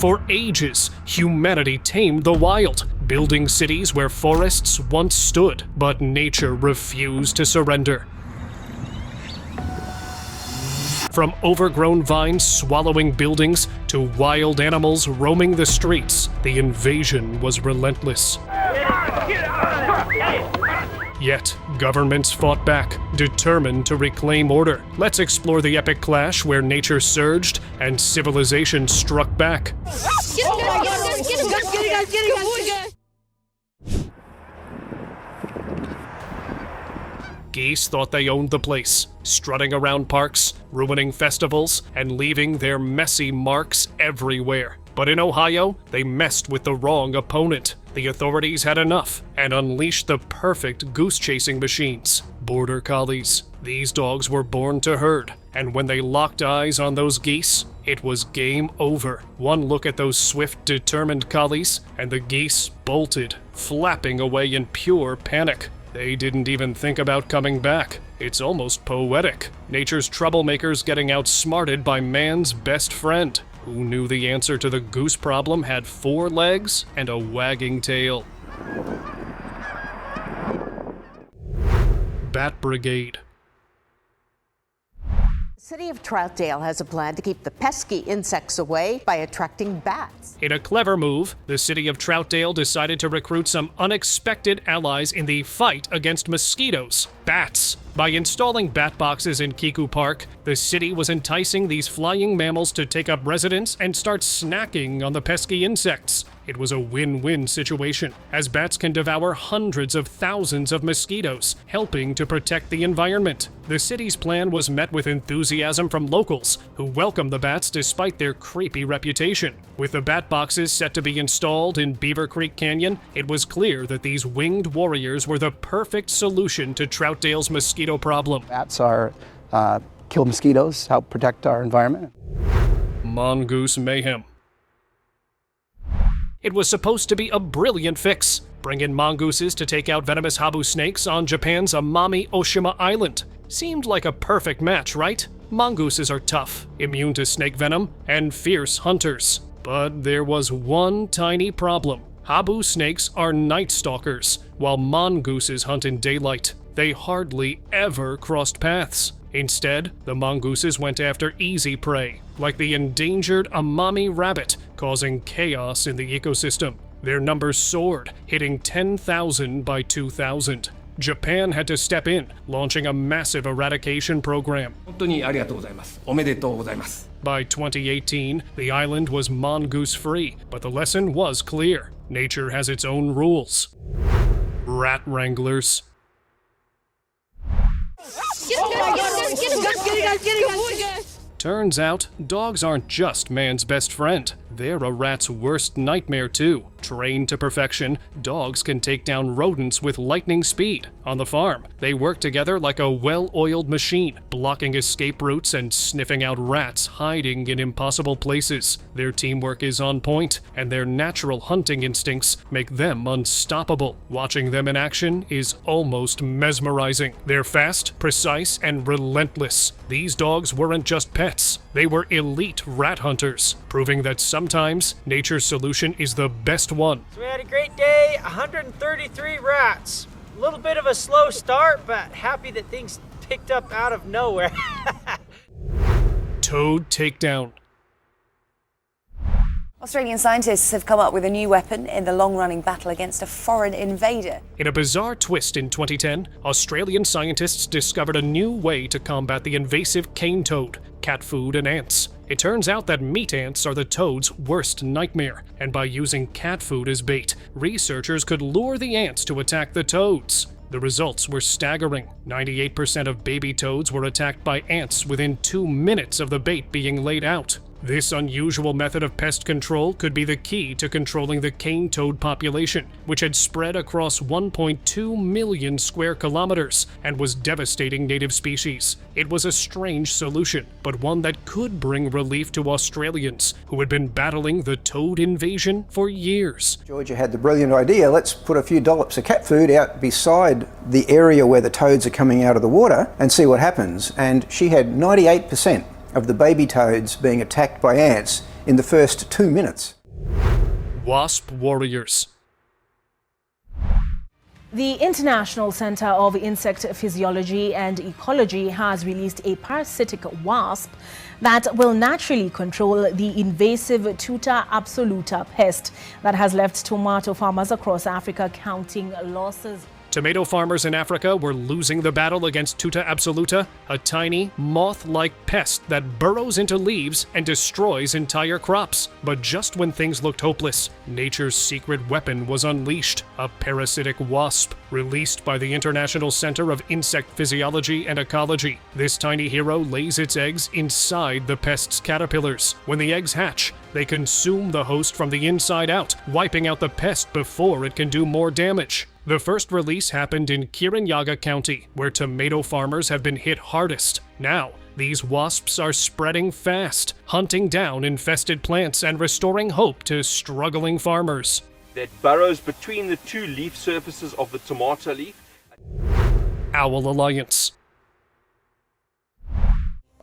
For ages, humanity tamed the wild, building cities where forests once stood, but nature refused to surrender. From overgrown vines swallowing buildings to wild animals roaming the streets, the invasion was relentless. Yet, governments fought back, determined to reclaim order. Let's explore the epic clash where nature surged and civilization struck back. Geese thought they owned the place, strutting around parks, ruining festivals, and leaving their messy marks everywhere. But in Ohio, they messed with the wrong opponent. The authorities had enough and unleashed the perfect goose-chasing machines, Border Collies. These dogs were born to herd, and when they locked eyes on those geese, it was game over. One look at those swift, determined collies, and the geese bolted, flapping away in pure panic. They didn't even think about coming back. It's almost poetic. Nature's troublemakers getting outsmarted by man's best friend. Who knew the answer to the goose problem had 4 legs and a wagging tail? Bat Brigade. The city of Troutdale has a plan to keep the pesky insects away by attracting bats. In a clever move, the city of Troutdale decided to recruit some unexpected allies in the fight against mosquitoes, bats. By installing bat boxes in Kiku Park, the city was enticing these flying mammals to take up residence and start snacking on the pesky insects. It was a win-win situation, as bats can devour hundreds of thousands of mosquitoes, helping to protect the environment. The city's plan was met with enthusiasm from locals, who welcomed the bats despite their creepy reputation. With the bat boxes set to be installed in Beaver Creek Canyon, it was clear that these winged warriors were the perfect solution to Troutdale's mosquito problem. Bats are kill mosquitoes, help protect our environment. Mongoose Mayhem. It was supposed to be a brilliant fix. Bring in mongooses to take out venomous habu snakes on Japan's Amami Oshima Island. Seemed like a perfect match, right? Mongooses are tough, immune to snake venom, and fierce hunters. But there was one tiny problem. Habu snakes are night stalkers, while mongooses hunt in daylight. They hardly ever crossed paths. Instead, the mongooses went after easy prey, like the endangered Amami rabbit, causing chaos in the ecosystem. Their numbers soared, hitting 10,000 by 2000. Japan had to step in, launching a massive eradication program. By 2018, the island was mongoose-free, but the lesson was clear. Nature has its own rules. Rat Wranglers. Turns out, dogs aren't just man's best friend. They're a rat's worst nightmare too. Trained to perfection, dogs can take down rodents with lightning speed. On the farm, they work together like a well-oiled machine, blocking escape routes and sniffing out rats hiding in impossible places. Their teamwork is on point, and their natural hunting instincts make them unstoppable. Watching them in action is almost mesmerizing. They're fast, precise, and relentless. These dogs weren't just pets. They were elite rat hunters, proving that sometimes nature's solution is the best one. So we had a great day, 133 rats. A little bit of a slow start, but happy that things picked up out of nowhere. Toad Takedown. Australian scientists have come up with a new weapon in the long-running battle against a foreign invader. In a bizarre twist in 2010, Australian scientists discovered a new way to combat the invasive cane toad, cat food, and ants. It turns out that meat ants are the toad's worst nightmare, and by using cat food as bait, researchers could lure the ants to attack the toads. The results were staggering. 98% of baby toads were attacked by ants within 2 minutes of the bait being laid out. This unusual method of pest control could be the key to controlling the cane toad population, which had spread across 1.2 million square kilometers and was devastating native species. It was a strange solution, but one that could bring relief to Australians who had been battling the toad invasion for years. Georgia had the brilliant idea, let's put a few dollops of cat food out beside the area where the toads are coming out of the water and see what happens. And she had 98% of the baby toads being attacked by ants in the first 2 minutes. Wasp Warriors. The International Center of Insect Physiology and Ecology has released a parasitic wasp that will naturally control the invasive Tuta absoluta pest that has left tomato farmers across Africa counting losses. Tomato farmers in Africa were losing the battle against Tuta absoluta, a tiny, moth-like pest that burrows into leaves and destroys entire crops. But just when things looked hopeless, nature's secret weapon was unleashed, a parasitic wasp. Released by the International Center of Insect Physiology and Ecology, this tiny hero lays its eggs inside the pest's caterpillars. When the eggs hatch, they consume the host from the inside out, wiping out the pest before it can do more damage. The first release happened in Kirinyaga County, where tomato farmers have been hit hardest. Now, these wasps are spreading fast, hunting down infested plants and restoring hope to struggling farmers. That burrows between the two leaf surfaces of the tomato leaf. Owl Alliance.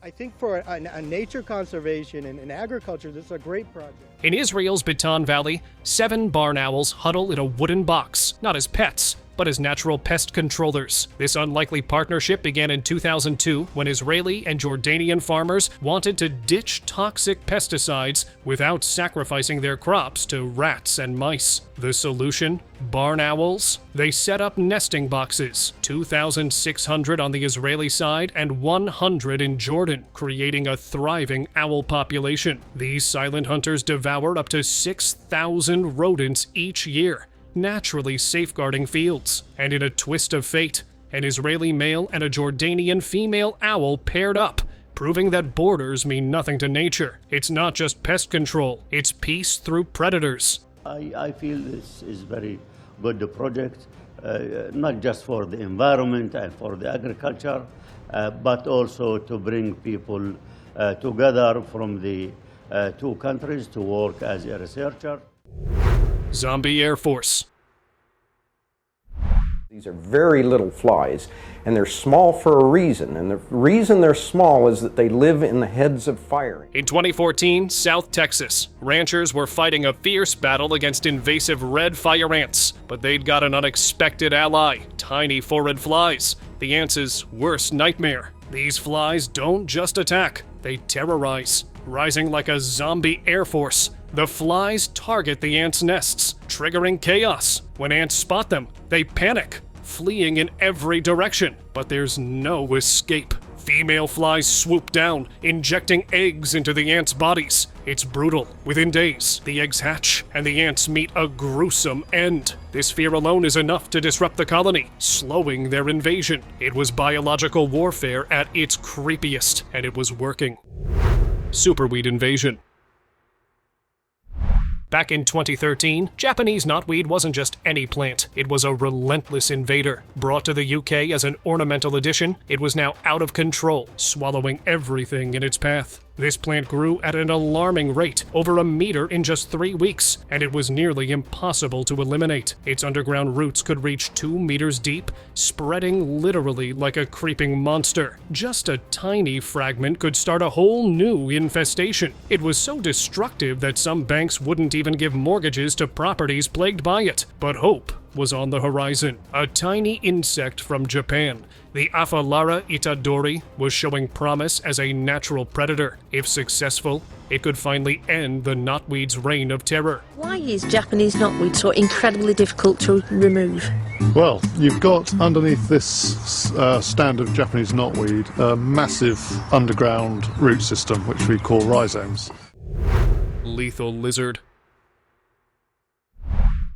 I think for a nature conservation and agriculture, this is a great project. In Israel's Bitan Valley, 7 barn owls huddle in a wooden box, not as pets, but as natural pest controllers. This unlikely partnership began in 2002 when Israeli and Jordanian farmers wanted to ditch toxic pesticides without sacrificing their crops to rats and mice. The solution? Barn owls? They set up nesting boxes, 2,600 on the Israeli side and 100 in Jordan, creating a thriving owl population. These silent hunters devour up to 6,000 rodents each year, naturally safeguarding fields. And in a twist of fate, an Israeli male and a Jordanian female owl paired up, proving that borders mean nothing to nature. It's not just pest control, it's peace through predators. I feel this is very good project, not just for the environment and for the agriculture, but also to bring people together from the two countries to work as a researcher. Zombie Air Force. These are very little flies, and they're small for a reason, and the reason they're small is that they live in the heads of fire. In 2014, South Texas, ranchers were fighting a fierce battle against invasive red fire ants, but they'd got an unexpected ally, tiny phorid flies, the ants' worst nightmare. These flies don't just attack, they terrorize, rising like a zombie air force. The flies target the ants' nests, triggering chaos. When ants spot them, they panic, fleeing in every direction. But there's no escape. Female flies swoop down, injecting eggs into the ants' bodies. It's brutal. Within days, the eggs hatch, and the ants meet a gruesome end. This fear alone is enough to disrupt the colony, slowing their invasion. It was biological warfare at its creepiest, and it was working. Superweed Invasion. Back in 2013, Japanese knotweed wasn't just any plant, it was a relentless invader. Brought to the UK as an ornamental addition, it was now out of control, swallowing everything in its path. This plant grew at an alarming rate, over a meter in just 3 weeks, and it was nearly impossible to eliminate. Its underground roots could reach 2 meters deep, spreading literally like a creeping monster. Just a tiny fragment could start a whole new infestation. It was so destructive that some banks wouldn't even give mortgages to properties plagued by it. But hope was on the horizon. A tiny insect from Japan, the Aphalara itadori, was showing promise as a natural predator. If successful, it could finally end the knotweed's reign of terror. Why is Japanese knotweed so incredibly difficult to remove? Well, you've got underneath this stand of Japanese knotweed a massive underground root system, which we call rhizomes. Lethal lizard.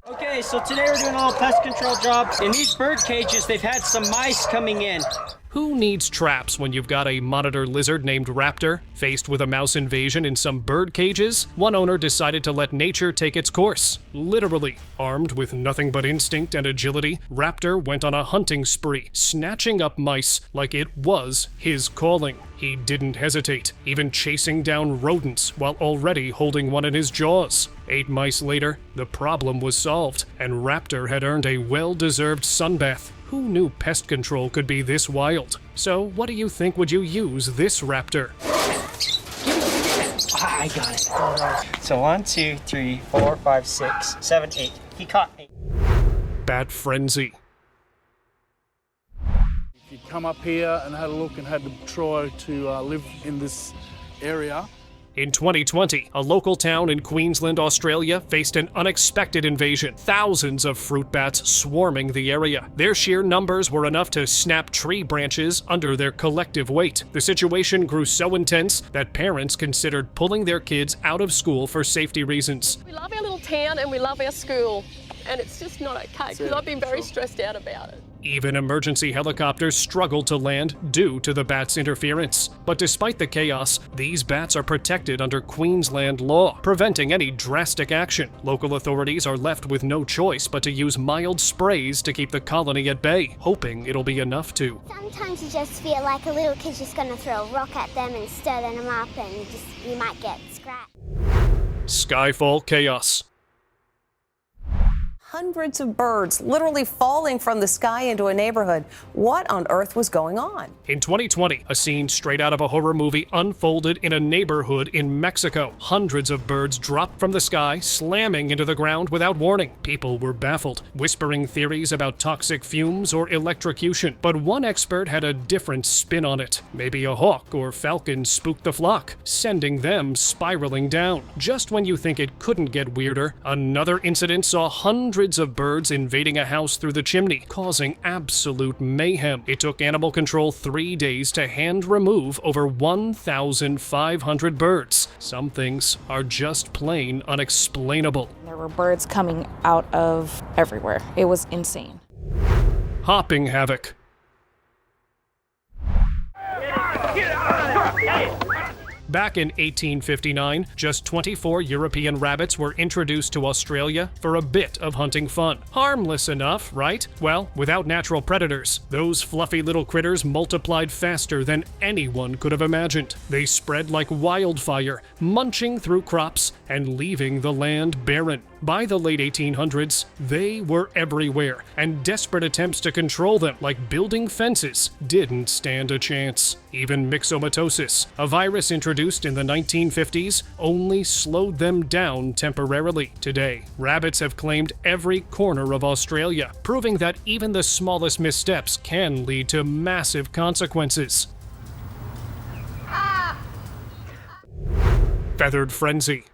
Okay, so today we're doing a little pest control job. In these bird cages, they've had some mice coming in. Who needs traps when you've got a monitor lizard named Raptor? Faced with a mouse invasion in some bird cages, one owner decided to let nature take its course. Literally. Armed with nothing but instinct and agility, Raptor went on a hunting spree, snatching up mice like it was his calling. He didn't hesitate, even chasing down rodents while already holding one in his jaws. 8 mice later, the problem was solved, and Raptor had earned a well-deserved sunbath. Who knew pest control could be this wild? So what do you think would you use this Raptor? I got it. Hold on. So 1, 2, 3, 4, 5, 6, 7, 8. He caught 8. Bat frenzy. If you come up here and had a look and had to try to live in this area. In 2020, a local town in Queensland, Australia faced an unexpected invasion. Thousands of fruit bats swarming the area. Their sheer numbers were enough to snap tree branches under their collective weight. The situation grew so intense that parents considered pulling their kids out of school for safety reasons. We love our little town and we love our school, and it's just not okay because I've been very stressed out about it. Even emergency helicopters struggled to land due to the bats' interference. But despite the chaos, these bats are protected under Queensland law, preventing any drastic action. Local authorities are left with no choice but to use mild sprays to keep the colony at bay, hoping it'll be enough to. Sometimes you just feel like a little kid's just going to throw a rock at them and stir them up, and you might get scratched. Skyfall Chaos. Hundreds of birds literally falling from the sky into a neighborhood. What on earth was going on? In 2020, a scene straight out of a horror movie unfolded in a neighborhood in Mexico. Hundreds of birds dropped from the sky, slamming into the ground without warning. People were baffled, whispering theories about toxic fumes or electrocution. But one expert had a different spin on it. Maybe a hawk or falcon spooked the flock, sending them spiraling down. Just when you think it couldn't get weirder, another incident saw hundreds of birds invading a house through the chimney, causing absolute mayhem. It took animal control 3 days to hand remove over 1,500 birds. Some things are just plain unexplainable. There were birds coming out of everywhere. It was insane. Hopping havoc. Back in 1859, just 24 European rabbits were introduced to Australia for a bit of hunting fun. Harmless enough, right? Well, without natural predators, those fluffy little critters multiplied faster than anyone could have imagined. They spread like wildfire, munching through crops and leaving the land barren. By the late 1800s, they were everywhere, and desperate attempts to control them, like building fences, didn't stand a chance. Even myxomatosis, a virus introduced in the 1950s, only slowed them down temporarily. Today, rabbits have claimed every corner of Australia, proving that even the smallest missteps can lead to massive consequences. Feathered frenzy.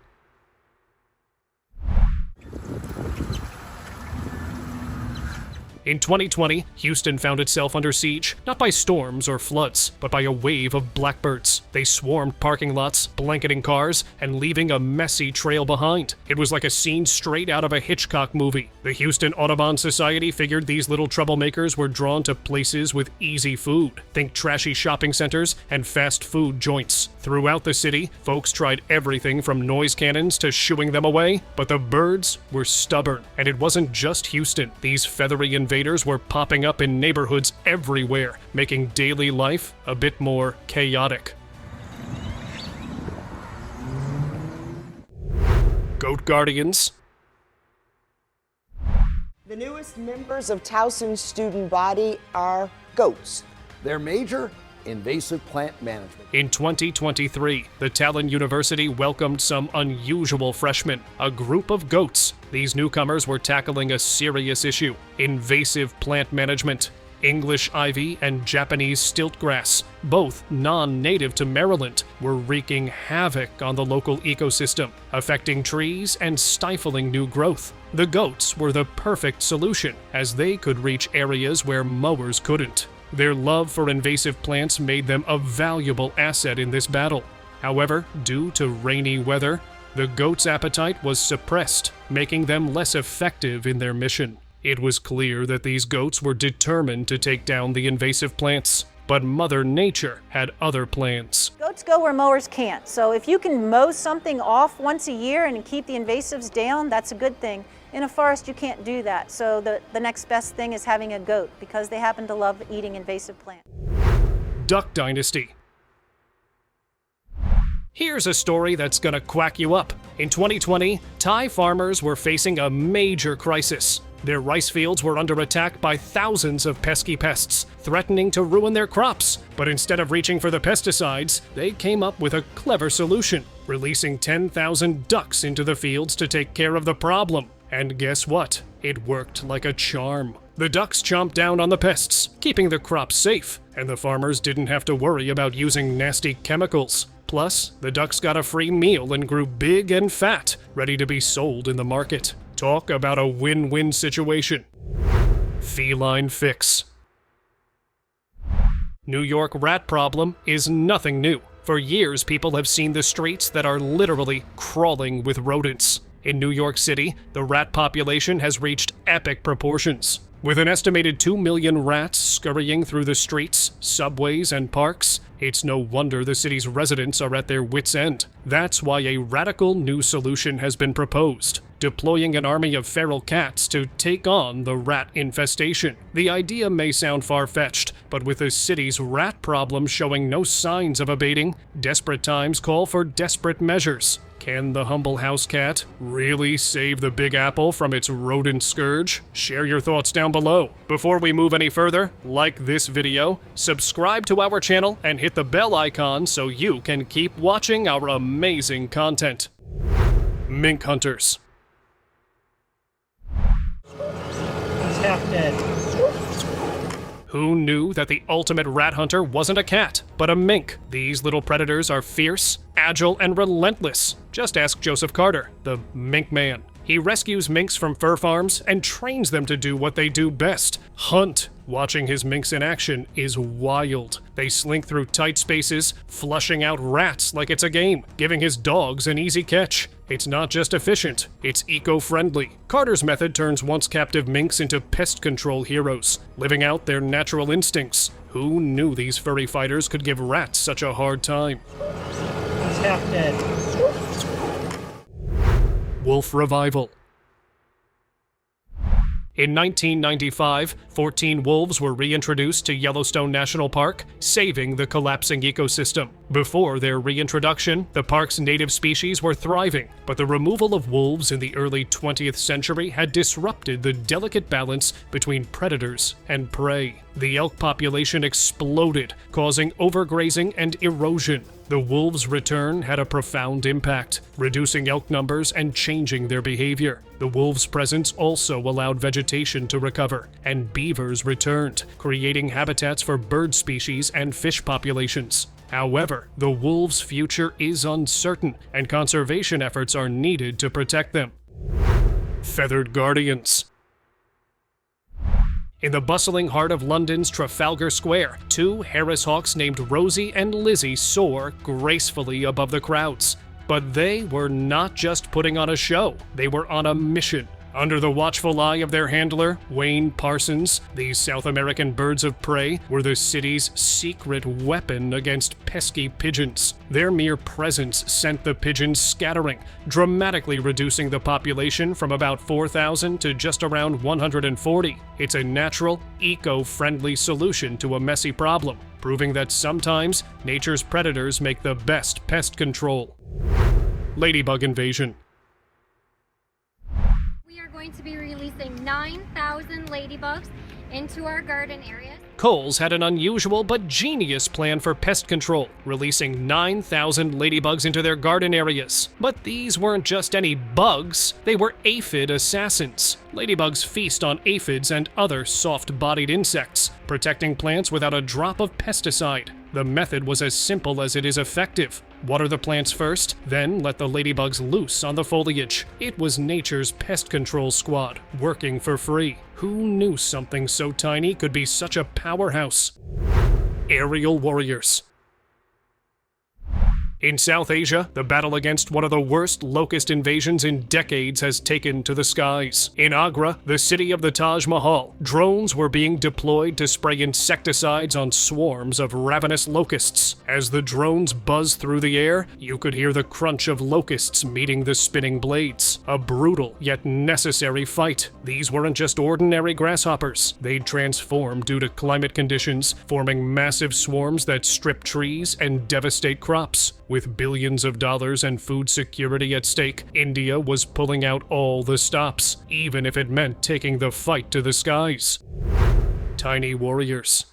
In 2020, Houston found itself under siege, not by storms or floods, but by a wave of blackbirds. They swarmed parking lots, blanketing cars, and leaving a messy trail behind. It was like a scene straight out of a Hitchcock movie. The Houston Audubon Society figured these little troublemakers were drawn to places with easy food. Think trashy shopping centers and fast food joints. Throughout the city, folks tried everything from noise cannons to shooing them away, but the birds were stubborn. And it wasn't just Houston. These feathery invaders were popping up in neighborhoods everywhere, making daily life a bit more chaotic. Goat Guardians. The newest members of Towson's student body are goats. Their major, invasive plant management. In 2023, the Talon University welcomed some unusual freshmen, a group of goats. These newcomers were tackling a serious issue: invasive plant management. English ivy and Japanese stiltgrass, both non-native to Maryland, were wreaking havoc on the local ecosystem, affecting trees and stifling new growth. The goats were the perfect solution, as they could reach areas where mowers couldn't. Their love for invasive plants made them a valuable asset in this battle. However, due to rainy weather, the goats' appetite was suppressed, making them less effective in their mission. It was clear that these goats were determined to take down the invasive plants, but Mother Nature had other plans. Goats go where mowers can't, so if you can mow something off once a year and keep the invasives down, that's a good thing. In a forest, you can't do that, so the next best thing is having a goat, because they happen to love eating invasive plants. Duck Dynasty. Here's a story that's gonna quack you up. In 2020, Thai farmers were facing a major crisis. Their rice fields were under attack by thousands of pesky pests, threatening to ruin their crops. But instead of reaching for the pesticides, they came up with a clever solution, releasing 10,000 ducks into the fields to take care of the problem. And guess what? It worked like a charm. The ducks chomped down on the pests, keeping the crops safe, and the farmers didn't have to worry about using nasty chemicals. Plus, the ducks got a free meal and grew big and fat, ready to be sold in the market. Talk about a win-win situation. Feline Fix. New York rat problem is nothing new. For years, people have seen the streets that are literally crawling with rodents. In New York City, the rat population has reached epic proportions. With an estimated 2 million rats scurrying through the streets, subways, and parks, it's no wonder the city's residents are at their wits' end. That's why a radical new solution has been proposed, deploying an army of feral cats to take on the rat infestation. The idea may sound far-fetched, but with the city's rat problem showing no signs of abating, desperate times call for desperate measures. Can the humble house cat really save the Big Apple from its rodent scourge? Share your thoughts down below. Before we move any further, like this video, subscribe to our channel, and hit the bell icon so you can keep watching our amazing content. Mink Hunters. He's half dead. Who knew that the ultimate rat hunter wasn't a cat, but a mink? These little predators are fierce, agile, and relentless. Just ask Joseph Carter, the Mink Man. He rescues minks from fur farms and trains them to do what they do best: hunt. Watching his minks in action is wild. They slink through tight spaces, flushing out rats like it's a game, giving his dogs an easy catch. It's not just efficient, it's eco-friendly. Carter's method turns once captive minks into pest control heroes, living out their natural instincts. Who knew these furry fighters could give rats such a hard time? He's half dead. Wolf Revival. In 1995, 14 wolves were reintroduced to Yellowstone National Park, saving the collapsing ecosystem. Before their reintroduction, the park's native species were thriving, but the removal of wolves in the early 20th century had disrupted the delicate balance between predators and prey. The elk population exploded, causing overgrazing and erosion. The wolves' return had a profound impact, reducing elk numbers and changing their behavior. The wolves' presence also allowed vegetation to recover, and beavers returned, creating habitats for bird species and fish populations. However, the wolves' future is uncertain, and conservation efforts are needed to protect them. Feathered Guardians. In the bustling heart of London's Trafalgar Square, two Harris hawks named Rosie and Lizzie soar gracefully above the crowds. But they were not just putting on a show, they were on a mission. Under the watchful eye of their handler, Wayne Parsons, these South American birds of prey were the city's secret weapon against pesky pigeons. Their mere presence sent the pigeons scattering, dramatically reducing the population from about 4,000 to just around 140. It's a natural, eco-friendly solution to a messy problem, proving that sometimes nature's predators make the best pest control. Ladybug Invasion. Going to be releasing 9,000 ladybugs into our garden areas. Coles had an unusual but genius plan for pest control, releasing 9,000 ladybugs into their garden areas. But these weren't just any bugs, they were aphid assassins. Ladybugs feast on aphids and other soft-bodied insects, protecting plants without a drop of pesticide. The method was as simple as it is effective. Water the plants first, then let the ladybugs loose on the foliage. It was nature's pest control squad, working for free. Who knew something so tiny could be such a powerhouse? Aerial Warriors. In South Asia, the battle against one of the worst locust invasions in decades has taken to the skies. In Agra, the city of the Taj Mahal, drones were being deployed to spray insecticides on swarms of ravenous locusts. As the drones buzzed through the air, you could hear the crunch of locusts meeting the spinning blades. A brutal yet necessary fight. These weren't just ordinary grasshoppers. They'd transform due to climate conditions, forming massive swarms that strip trees and devastate crops. With billions of dollars and food security at stake, India was pulling out all the stops, even if it meant taking the fight to the skies. Tiny warriors.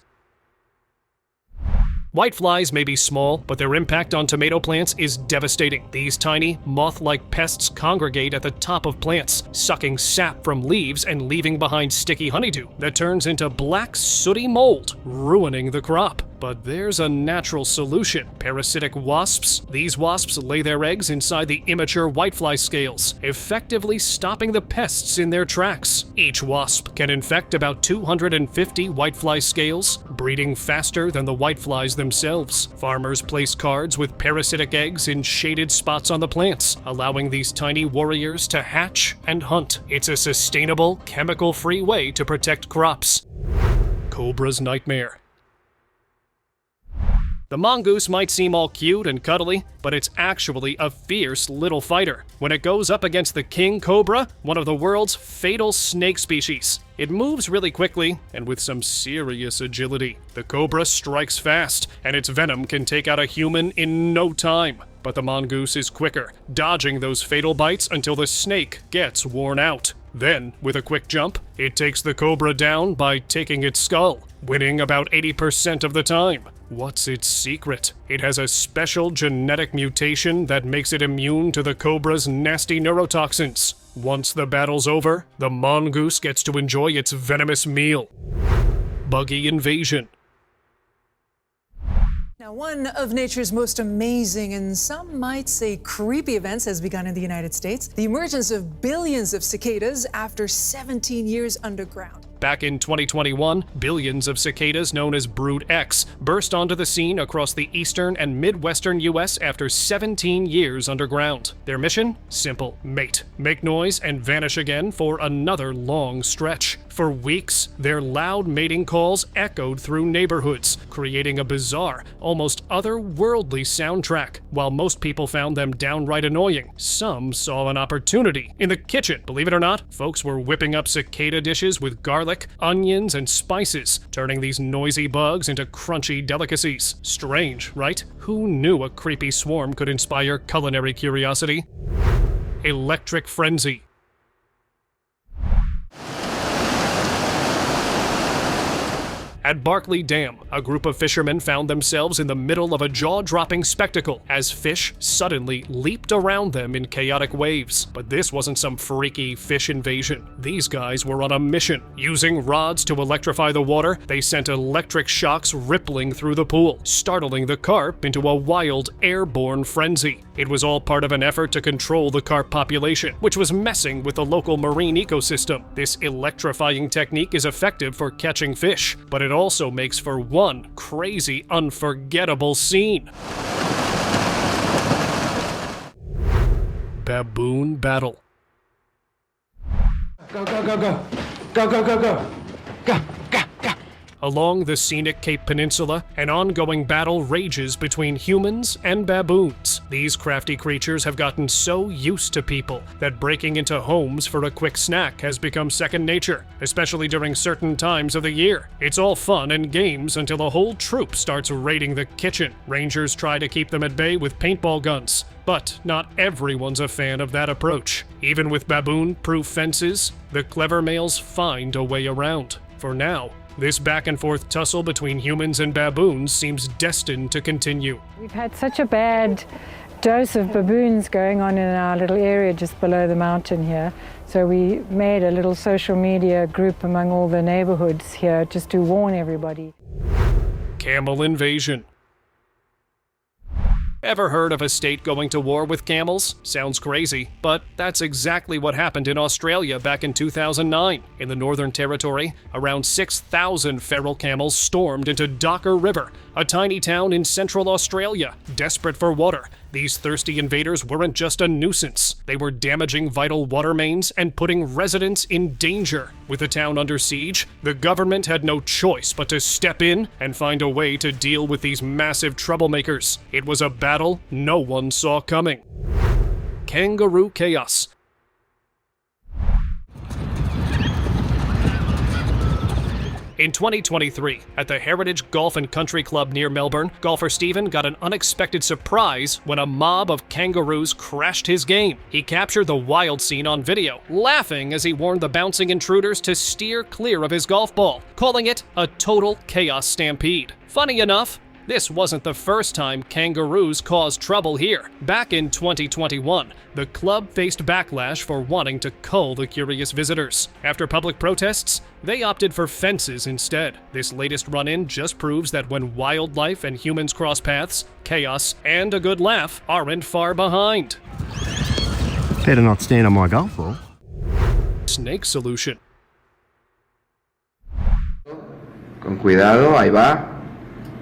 Whiteflies may be small, but their impact on tomato plants is devastating. These tiny, moth-like pests congregate at the top of plants, sucking sap from leaves and leaving behind sticky honeydew that turns into black, sooty mold, ruining the crop. But there's a natural solution. Parasitic wasps. These wasps lay their eggs inside the immature whitefly scales, effectively stopping the pests in their tracks. Each wasp can infect about 250 whitefly scales, breeding faster than the whiteflies themselves. Farmers place cards with parasitic eggs in shaded spots on the plants, allowing these tiny warriors to hatch and hunt. It's a sustainable, chemical-free way to protect crops. Cobras Nightmare. The mongoose might seem all cute and cuddly, but it's actually a fierce little fighter. When it goes up against the king cobra, one of the world's fatal snake species, it moves really quickly and with some serious agility. The cobra strikes fast, and its venom can take out a human in no time. But the mongoose is quicker, dodging those fatal bites until the snake gets worn out. Then, with a quick jump, it takes the cobra down by taking its skull, winning about 80% of the time. What's its secret? It has a special genetic mutation that makes it immune to the cobra's nasty neurotoxins. Once the battle's over, the mongoose gets to enjoy its venomous meal. Buggy Invasion. Now, one of nature's most amazing and some might say creepy events has begun in the United States. The emergence of billions of cicadas after 17 years underground. Back in 2021, billions of cicadas known as Brood X burst onto the scene across the eastern and midwestern US after 17 years underground. Their mission? Simple. Mate, make noise, and vanish again for another long stretch. For weeks, their loud mating calls echoed through neighborhoods, creating a bizarre, almost otherworldly soundtrack. While most people found them downright annoying, some saw an opportunity. In the kitchen, believe it or not, folks were whipping up cicada dishes with garlic, onions, and spices, turning these noisy bugs into crunchy delicacies. Strange, right? Who knew a creepy swarm could inspire culinary curiosity? Electric frenzy. At Barkley Dam, a group of fishermen found themselves in the middle of a jaw-dropping spectacle as fish suddenly leaped around them in chaotic waves. But this wasn't some freaky fish invasion. These guys were on a mission. Using rods to electrify the water, they sent electric shocks rippling through the pool, startling the carp into a wild, airborne frenzy. It was all part of an effort to control the carp population, which was messing with the local marine ecosystem. This electrifying technique is effective for catching fish, but it also makes for one crazy, unforgettable scene. Baboon Battle. Go, go, go, go. Go, go, go, go. Go, go, go. Along the scenic Cape Peninsula, an ongoing battle rages between humans and baboons. These crafty creatures have gotten so used to people that breaking into homes for a quick snack has become second nature, especially during certain times of the year. It's all fun and games until a whole troop starts raiding the kitchen. Rangers try to keep them at bay with paintball guns, but not everyone's a fan of that approach. Even with baboon-proof fences, the clever males find a way around. For now, this back-and-forth tussle between humans and baboons seems destined to continue. We've had such a bad dose of baboons going on in our little area just below the mountain here. So we made a little social media group among all the neighborhoods here just to warn everybody. Camel Invasion. Ever heard of a state going to war with camels? Sounds crazy, but that's exactly what happened in Australia back in 2009. In the Northern Territory, around 6,000 feral camels stormed into Docker River, a tiny town in central Australia, desperate for water. These thirsty invaders weren't just a nuisance. They were damaging vital water mains and putting residents in danger. With the town under siege, the government had no choice but to step in and find a way to deal with these massive troublemakers. It was a battle no one saw coming. Kangaroo Chaos. In 2023, at the Heritage Golf and Country Club near Melbourne, golfer Stephen got an unexpected surprise when a mob of kangaroos crashed his game. He captured the wild scene on video, laughing as he warned the bouncing intruders to steer clear of his golf ball, calling it a total chaos stampede. Funny enough, this wasn't the first time kangaroos caused trouble here. Back in 2021, the club faced backlash for wanting to cull the curious visitors. After public protests, they opted for fences instead. This latest run-in just proves that when wildlife and humans cross paths, chaos and a good laugh aren't far behind. Better not stand on my golf ball. Snake solution. Con cuidado, ahí va.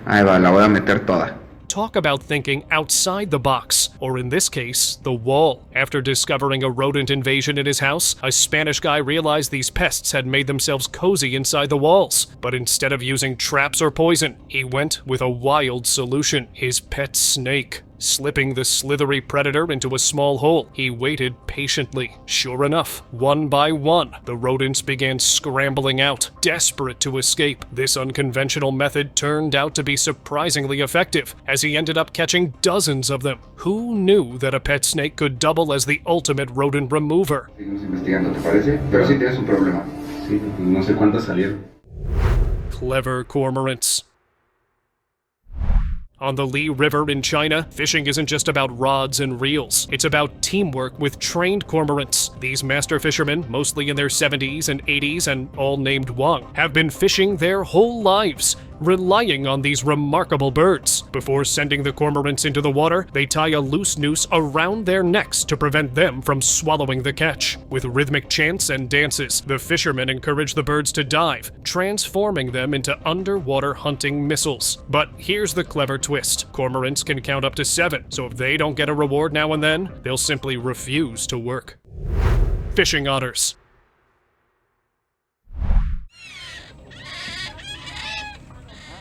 Ahí va, la voy a meter toda. Talk about thinking outside the box, or in this case, the wall. After discovering a rodent invasion in his house, a Spanish guy realized these pests had made themselves cozy inside the walls. But instead of using traps or poison, he went with a wild solution: his pet snake. Slipping the slithery predator into a small hole, he waited patiently. Sure enough, one by one, the rodents began scrambling out, desperate to escape. This unconventional method turned out to be surprisingly effective, as he ended up catching dozens of them. Who knew that a pet snake could double as the ultimate rodent remover? Seguimos investigando, ¿te parece? Pero sí tienes un problema. Sí, no sé cuántas salieron. Clever cormorants. On the Li River in China, fishing isn't just about rods and reels. It's about teamwork with trained cormorants. These master fishermen, mostly in their 70s and 80s and all named Wang, have been fishing their whole lives, relying on these remarkable birds. Before sending the cormorants into the water, they tie a loose noose around their necks to prevent them from swallowing the catch. With rhythmic chants and dances, the fishermen encourage the birds to dive, transforming them into underwater hunting missiles. But here's the clever twist. Cormorants can count up to 7, so if they don't get a reward now and then, they'll simply refuse to work. Fishing otters.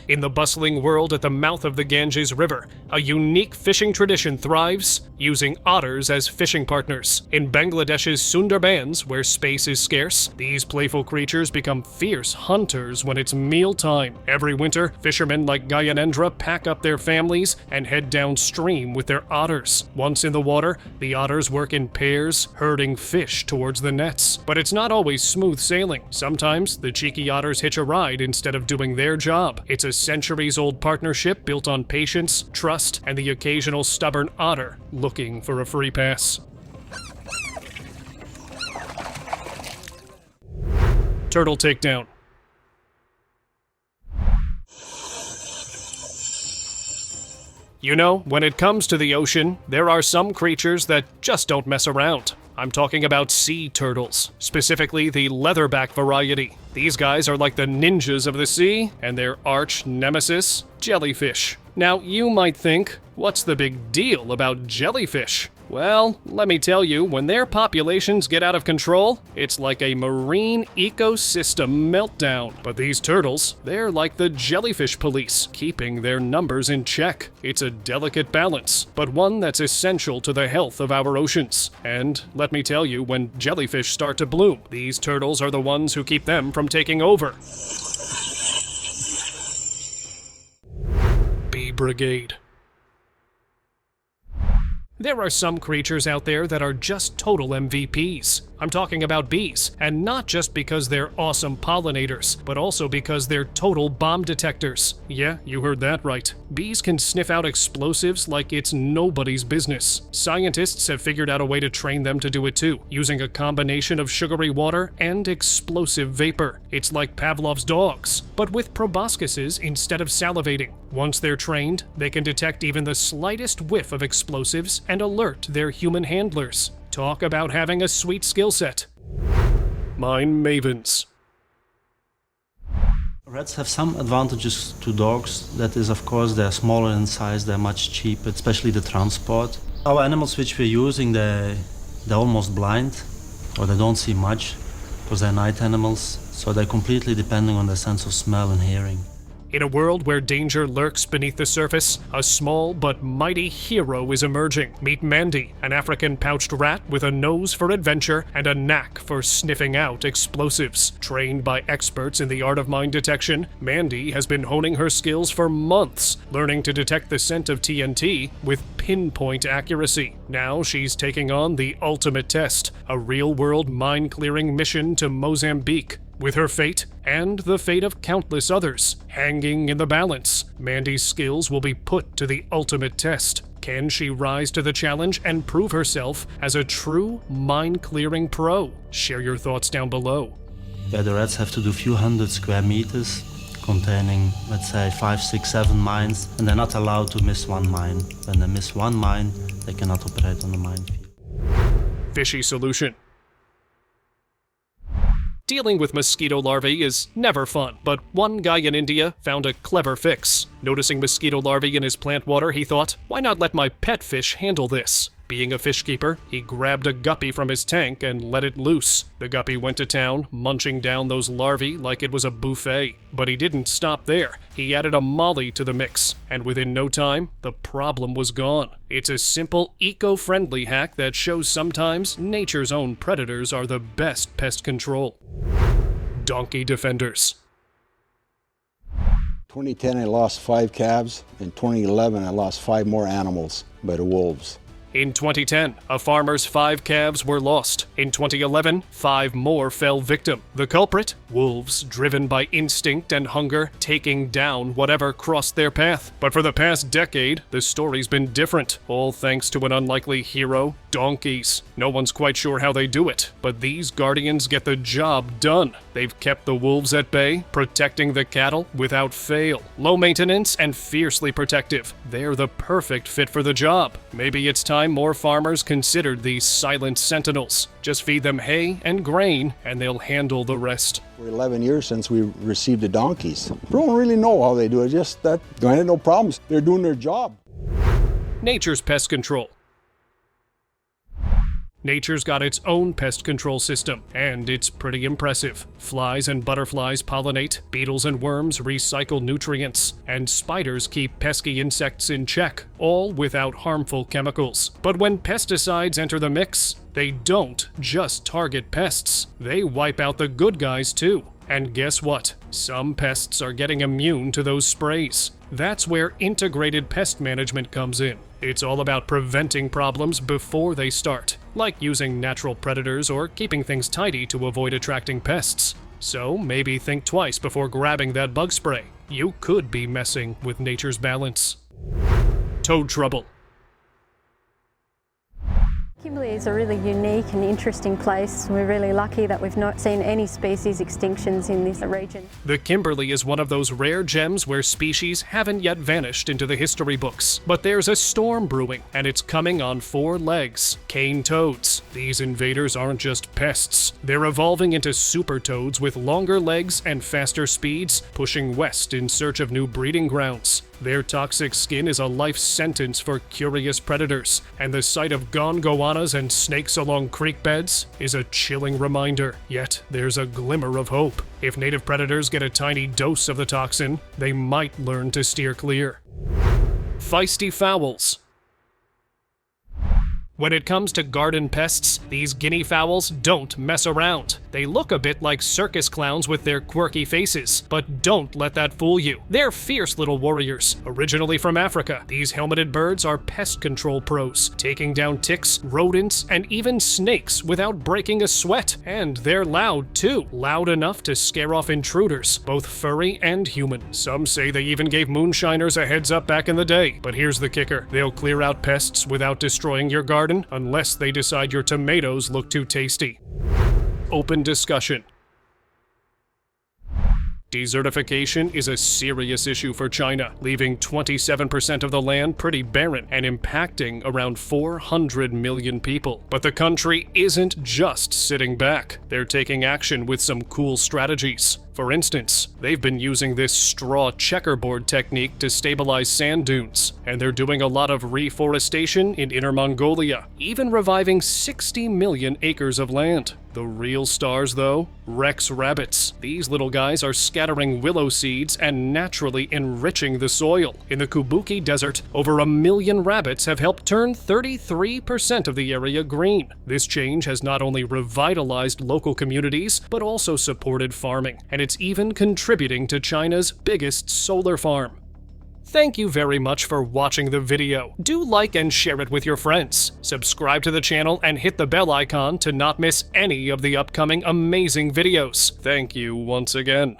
In the bustling world at the mouth of the Ganges River, a unique fishing tradition thrives, using otters as fishing partners. In Bangladesh's Sundarbans, where space is scarce, these playful creatures become fierce hunters when it's mealtime. Every winter, fishermen like Gayanendra pack up their families and head downstream with their otters. Once in the water, the otters work in pairs, herding fish towards the nets. But it's not always smooth sailing. Sometimes, the cheeky otters hitch a ride instead of doing their job. It's a centuries-old partnership built on patience, trust, and the occasional stubborn otter looking for a free pass. Turtle takedown. You know, when it comes to the ocean, there are some creatures that just don't mess around. I'm talking about sea turtles, specifically the leatherback variety. These guys are like the ninjas of the sea, and their arch nemesis, jellyfish. Now, you might think, what's the big deal about jellyfish? Well, let me tell you, when their populations get out of control, it's like a marine ecosystem meltdown. But these turtles, they're like the jellyfish police, keeping their numbers in check. It's a delicate balance, but one that's essential to the health of our oceans. And let me tell you, when jellyfish start to bloom, these turtles are the ones who keep them from taking over. Bee Brigade. There are some creatures out there that are just total MVPs. I'm talking about bees, and not just because they're awesome pollinators, but also because they're total bomb detectors. Yeah, you heard that right. Bees can sniff out explosives like it's nobody's business. Scientists have figured out a way to train them to do it too, using a combination of sugary water and explosive vapor. It's like Pavlov's dogs, but with proboscises instead of salivating. Once they're trained, they can detect even the slightest whiff of explosives and alert their human handlers. Talk about having a sweet skill set. Mine mavens. Rats have some advantages to dogs. That is, of course, they're smaller in size, they're much cheaper, especially the transport. Our animals which we're using, they're almost blind, or they don't see much, because they're night animals, so they're completely depending on their sense of smell and hearing. In a world where danger lurks beneath the surface, a small but mighty hero is emerging. Meet Mandy, an African pouched rat with a nose for adventure and a knack for sniffing out explosives. Trained by experts in the art of mine detection, Mandy has been honing her skills for months, learning to detect the scent of TNT with pinpoint accuracy. Now she's taking on the ultimate test, a real-world mine-clearing mission to Mozambique. With her fate, and the fate of countless others, hanging in the balance, Mandy's skills will be put to the ultimate test. Can she rise to the challenge and prove herself as a true mine-clearing pro? Share your thoughts down below. Yeah, the rats have to do a few hundred square meters, containing, let's say, 5, 6, 7 mines, and they're not allowed to miss one mine. When they miss one mine, they cannot operate on the minefield. Fishy solution. Dealing with mosquito larvae is never fun, but one guy in India found a clever fix. Noticing mosquito larvae in his plant water, he thought, why not let my pet fish handle this? Being a fish keeper, he grabbed a guppy from his tank and let it loose. The guppy went to town, munching down those larvae like it was a buffet. But he didn't stop there. He added a molly to the mix, and within no time, the problem was gone. It's a simple, eco-friendly hack that shows sometimes nature's own predators are the best pest control. Donkey defenders. 2010 I lost 5 calves. In 2011 I lost 5 more animals by the wolves. In 2010, a farmer's 5 calves were lost. In 2011, 5 more fell victim. The culprit? Wolves, driven by instinct and hunger, taking down whatever crossed their path. But for the past decade, the story's been different, all thanks to an unlikely hero, donkeys. No one's quite sure how they do it, but these guardians get the job done. They've kept the wolves at bay, protecting the cattle without fail. Low maintenance and fiercely protective. They're the perfect fit for the job. Maybe it's time more farmers considered these silent sentinels. Just feed them hay and grain, and they'll handle the rest. For 11 years since we received the donkeys. We don't really know how they do it, just that I had no problems. They're doing their job. Nature's pest control. Nature's got its own pest control system, and it's pretty impressive. Flies and butterflies pollinate, beetles and worms recycle nutrients, and spiders keep pesky insects in check, all without harmful chemicals. But when pesticides enter the mix, they don't just target pests. They wipe out the good guys too. And guess what? Some pests are getting immune to those sprays. That's where integrated pest management comes in. It's all about preventing problems before they start, like using natural predators or keeping things tidy to avoid attracting pests. So maybe think twice before grabbing that bug spray. You could be messing with nature's balance. Toad trouble. Kimberley is a really unique and interesting place. We're really lucky that we've not seen any species extinctions in this region. The Kimberley is one of those rare gems where species haven't yet vanished into the history books. But there's a storm brewing, and it's coming on 4 legs. Cane toads. These invaders aren't just pests. They're evolving into super toads with longer legs and faster speeds, pushing west in search of new breeding grounds. Their toxic skin is a life sentence for curious predators, and the sight of gondwanas and snakes along creek beds is a chilling reminder. Yet, there's a glimmer of hope. If native predators get a tiny dose of the toxin, they might learn to steer clear. Feisty fowls. When it comes to garden pests, these guinea fowls don't mess around. They look a bit like circus clowns with their quirky faces, but don't let that fool you. They're fierce little warriors. Originally from Africa, these helmeted birds are pest control pros, taking down ticks, rodents, and even snakes without breaking a sweat. And they're loud too, loud enough to scare off intruders, both furry and human. Some say they even gave moonshiners a heads up back in the day, but here's the kicker. They'll clear out pests without destroying your garden, unless they decide your tomatoes look too tasty. Open discussion. Desertification is a serious issue for China, leaving 27% of the land pretty barren and impacting around 400 million people. But the country isn't just sitting back. They're taking action with some cool strategies. For instance, they've been using this straw checkerboard technique to stabilize sand dunes, and they're doing a lot of reforestation in Inner Mongolia, even reviving 60 million acres of land. The real stars, though? Rex rabbits. These little guys are scattering willow seeds and naturally enriching the soil. In the Kubuki Desert, over 1 million rabbits have helped turn 33% of the area green. This change has not only revitalized local communities, but also supported farming, and it's even contributing to China's biggest solar farm. Thank you very much for watching the video. Do like and share it with your friends. Subscribe to the channel and hit the bell icon to not miss any of the upcoming amazing videos. Thank you once again.